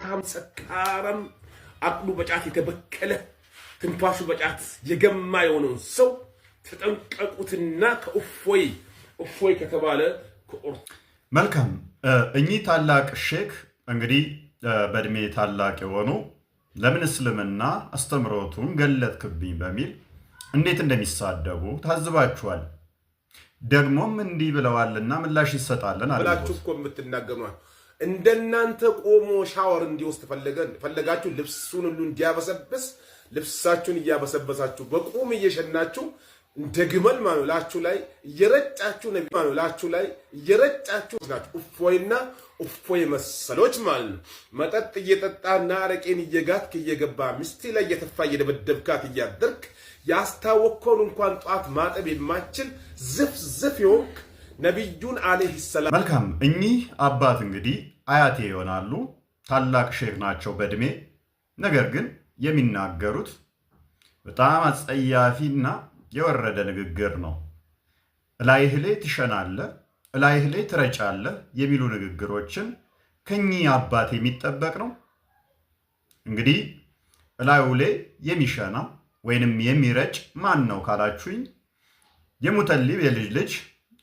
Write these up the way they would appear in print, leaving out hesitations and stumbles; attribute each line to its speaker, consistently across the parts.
Speaker 1: ውሸታም ሰካራም አቅሉ በጫት የተበከለ ትንፋሹ በጫት የገማ የሆነውን ሰው ተጠንቀቁትና ከእፎይ ከተባለ
Speaker 2: መልካም እኚህ ታላቅ ሼክ እንግዲህ በእድሜ ታላቅ የሆኑ ለምን እስልምና አስተምሮቱን ገለጥክብኝ በሚል እንዴት እንደሚሳደቡ ታዝባችኋል። ደግሞም እንዲህ ብለዋልና ምላሽ ይሰጣልን
Speaker 1: አላችሁ እኮ የምትናገሩት እንደናንተ ቆሞ ሻወር እንዲወስድ ፈለጋችሁ ልብሱን ሁሉ እንዲያበሰብስ ልብሳችሁን እያበሰበሳችሁ በቁም እየሸናችሁ እንደግመል ማኑላችሁ ላይ እየረጫችሁ ነብይ ማኑላችሁ ላይ እየረጫችሁ ናችሁ። እፎይና እፎይ መሰሎች ማለት ነው። መጠጥ እየጠጣና አረቄን እየጋትክ እየገባ ሚስቴ ላይ እየተፋ እየደበደብካት እያደርክ ያስታወቅከውን እንኳን ጧት ማጠብ የማችል ዝፍ ይወክ ነብዩን አለይሂ ሰላም።
Speaker 2: መልካም እኚህ አባት እንግዲህ አያቴ ይሆናሉ። ታላቅ ሼክ ናቸው በእድሜ። ነገር ግን የሚናገሩት በጣም አጸያፊና የወረደ ንግግር ነው። እላይህ ላይ ትሸናለህ፣ እላይህ ላይ ትረጫለህ የሚሉ ንግግሮችን ከኚህ አባት የሚጠበቅ ነው። እንግዲህ እላዩ ላይ የሚሸና ወይንም የሚረጭ ማን ነው ካላችሁኝ የሙተሊብ የልጅ ልጅ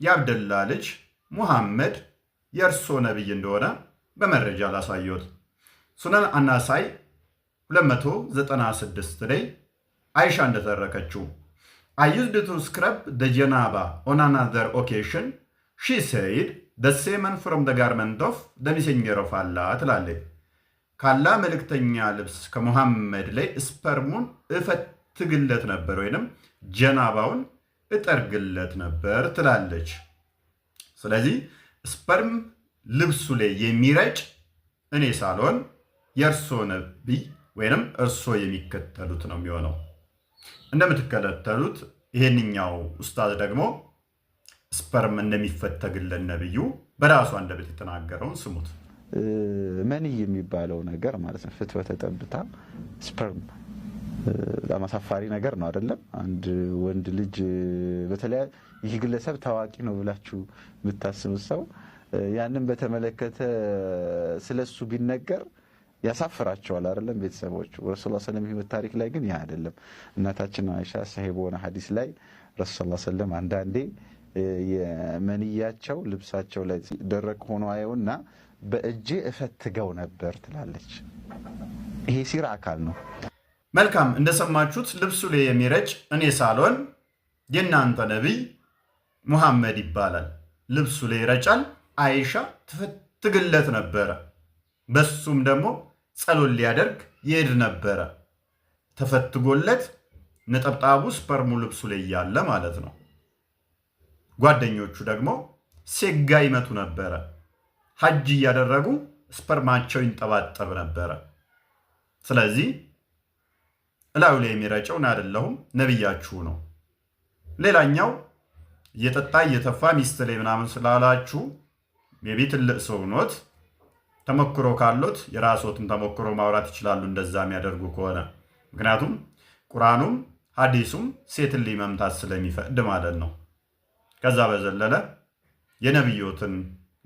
Speaker 2: የአብደላ ልጅ ሙሐመድ የእርሶ ነብይ እንደሆነ በመረጃ ላሳየዎት። ሱነን አናሳይ 296 ላይ አይሻ እንደተረከችው I used to scrub the janaba on another occasion. She said the semen from the garment of the messenger of Allah ትላለች። ካላ መልእክተኛ ልብስ ከሙሐመድ ላይ ስፐርሙን እፈትግለት ነበር ወይንም ጀናባውን እጠርግለት ነበር ትላለች። ስለዚህ ስፐርም ልብሱ ላይ የሚረጭ እኔ ሳልሆን የእርሶ ነብይ ወይንም እርሶ የሚከተሉት ነው የሚሆነው። እንደምትከተሉት ይሄንኛው ኡስታዝ ደግሞ ስፐርም እንደሚፈተግለት ነብዩ በራሱ አንደበት የተናገረውን ስሙት።
Speaker 3: መንይ የሚባለው ነገር ማለት ነው ፍትወተ ጠብታ ስፐርም በጣም አሳፋሪ ነገር ነው አይደለም? አንድ ወንድ ልጅ በተለይ ይህ ግለሰብ ታዋቂ ነው ብላችሁ ብታስቡት ሰው ያንን በተመለከተ ስለሱ ቢነገር ያሳፍራቸዋል አይደለም? ቤተሰቦቹ ረሱላህ ሰለላሁ ዐለይሂ ወሰለም ህይወት ታሪክ ላይ ግን ያ አይደለም። እናታችን አይሻ ሰሂህ በሆነ ሐዲስ ላይ ረሱላህ ሰለላሁ ዐለይሂ ወሰለም አንዳንዴ የመንያቸው ልብሳቸው ላይ ደረቅ ሆኖ አየውና በእጄ እፈትገው ነበር ትላለች። ይሄ ሲራ አካል ነው።
Speaker 2: መልካም እንደሰማችሁት ልብሱ ላይ የሚረጭ እኔ ሳልሆን የእናንተ ነብይ ሙሐመድ ይባላል። ልብሱ ላይ ይረጫል፣ አይሻ ትፈትግለት ነበረ። በሱም ደግሞ ጸሎት ሊያደርግ ይሄድ ነበረ። ተፈትጎለት ነጠብጣቡ ስፐርሙ ልብሱ ላይ ያለ ማለት ነው። ጓደኞቹ ደግሞ ሴጋ ይመቱ ነበረ። ሐጅ እያደረጉ ስፐርማቸው ይንጠባጠብ ነበረ። ስለዚህ እላዩ ላይ የሚረጨው እኔ አይደለሁም ነብያችሁ ነው። ሌላኛው እየጠጣ እየተፋ ሚስት ላይ ምናምን ስላላችሁ የቤት ትልቅ ሰው ኖት፣ ተሞክሮ ካሎት የራስዎትን ተሞክሮ ማውራት ይችላሉ፣ እንደዛ የሚያደርጉ ከሆነ። ምክንያቱም ቁርአኑም ሐዲሱም ሴትን ላይ መምታት ስለሚፈቅድ ማለት ነው። ከዛ በዘለለ የነብዮትን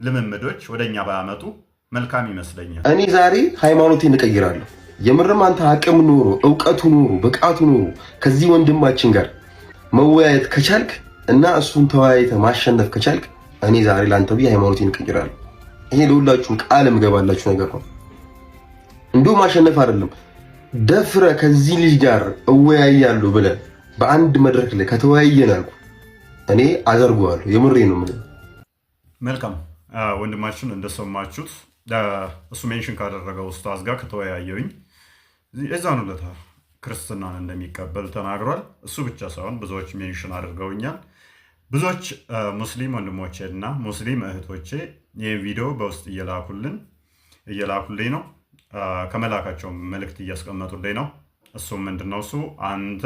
Speaker 2: ልምምዶች ወደኛ ባያመጡ መልካም ይመስለኛል።
Speaker 4: እኔ ዛሬ ሃይማኖቴን እቀይራለሁ። የምርም አንተ አቅም ኖሮ ዕውቀቱ ኖሮ ብቃቱ ኖሮ ከዚህ ወንድማችን ጋር መወያየት ከቻልክ እና እሱን ተወያይተ ማሸነፍ ከቻልክ እኔ ዛሬ ላንተ ብዬ ሃይማኖቴን እቀይራለሁ። ይሄ ለሁላችሁም ቃል የምገባላችሁ ነገር ነው። እንዲሁ ማሸነፍ አይደለም፣ ደፍረ ከዚህ ልጅ ጋር እወያያለሁ ብለህ በአንድ መድረክ ላይ ከተወያየን አልኩ እኔ አደርገዋለሁ። የምሬን ነው የምልህ።
Speaker 2: መልካም ወንድማችን እንደሰማችሁት እሱ ሜንሽን ካደረገው ኡስታዝ ጋር ከተወያየሁኝ የዛኑ ዕለት ክርስትናን እንደሚቀበል ተናግሯል። እሱ ብቻ ሳይሆን ብዙዎች ሜንሽን አድርገውኛል። ብዙዎች ሙስሊም ወንድሞቼ እና ሙስሊም እህቶቼ ይህን ቪዲዮ በውስጥ እየላኩልኝ ነው። ከመላካቸው መልእክት እያስቀመጡልኝ ነው። እሱም ምንድነው እሱ አንተ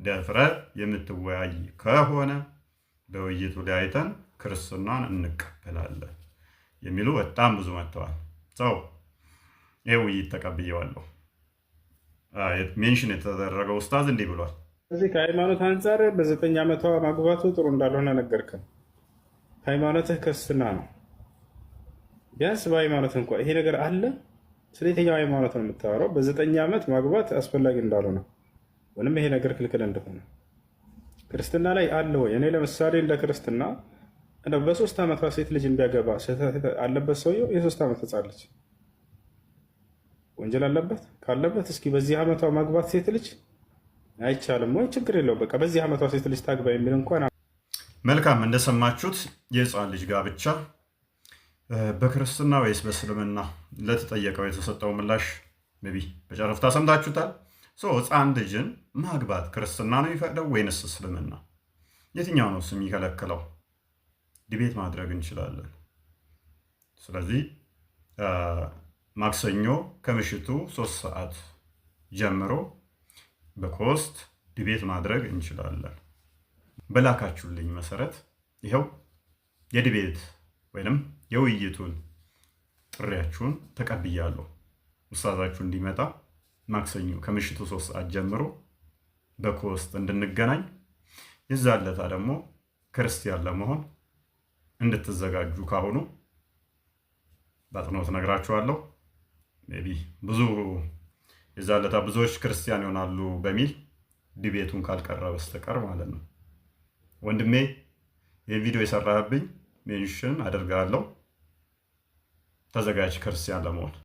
Speaker 2: ደፍረ የምትወያይ ከሆነ በውይይቱ ላይ አይተን ክርስትናን እንቀበላለን የሚሉ በጣም ብዙ መጥተዋል። ሰው ይህ ውይይት ተቀብየዋለሁ። ሜንሽን የተደረገው ኡስታዝ እንዲህ ብሏል።
Speaker 5: እዚህ ከሃይማኖት አንጻር በ9 ዓመቷ ማግባቱ ጥሩ እንዳልሆነ ነገርከን። ሃይማኖትህ ክርስትና ነው። ቢያንስ በሃይማኖት እንኳ ይሄ ነገር አለ ስለ የትኛው ሃይማኖት ነው የምታወራው? በ9 ዓመት ማግባት አስፈላጊ እንዳልሆነ ወይም ይሄ ነገር ክልክል እንደሆነ ክርስትና ላይ አለ ወይ? እኔ ለምሳሌ እንደ ክርስትና በ3 ዓመቷ ሴት ልጅ እንዲያገባ ስህተት አለበት ሰውየው? የ3 ዓመት ህፃን ልጅ ወንጀል አለበት? ካለበት እስኪ በዚህ ዓመቷ ማግባት ሴት ልጅ አይቻልም ወይ? ችግር የለው በቃ በዚህ ዓመቷ ሴት ልጅ ታግባ የሚል እንኳን።
Speaker 2: መልካም እንደሰማችሁት የህፃን ልጅ ጋብቻ በክርስትና ወይስ በእስልምና ለተጠየቀው የተሰጠው ምላሽ ቢ በጨረፍታ ሰምታችሁታል። ህፃን ልጅን ማግባት ክርስትና ነው የሚፈቅደው ወይንስ እስልምና? የትኛው ነው የሚከለክለው? ዲቤት ማድረግ እንችላለን። ስለዚህ ማክሰኞ ከምሽቱ 3 ሰዓት ጀምሮ በኮስት ዲቤት ማድረግ እንችላለን። በላካችሁልኝ መሰረት ይኸው የዲቤት ወይንም የውይይቱን ጥሪያችሁን ተቀብያለሁ። ውስታዛችሁ እንዲመጣ ማክሰኞ ከምሽቱ 3 ሰዓት ጀምሮ በኮስት እንድንገናኝ፣ የዛለታ ደግሞ ክርስቲያን ለመሆን እንድትዘጋጁ ካሁኑ በአጽንኦት ነግራችኋለሁ። ሜይ ቢ የዛለታ ብዙዎች ክርስቲያን ይሆናሉ በሚል ዲቤቱን ካልቀረ በስተቀር ማለት ነው። ወንድሜ ይህን ቪዲዮ የሰራህብኝ ሜንሽን አደርጋለሁ። ተዘጋጅ ክርስቲያን ለመሆን።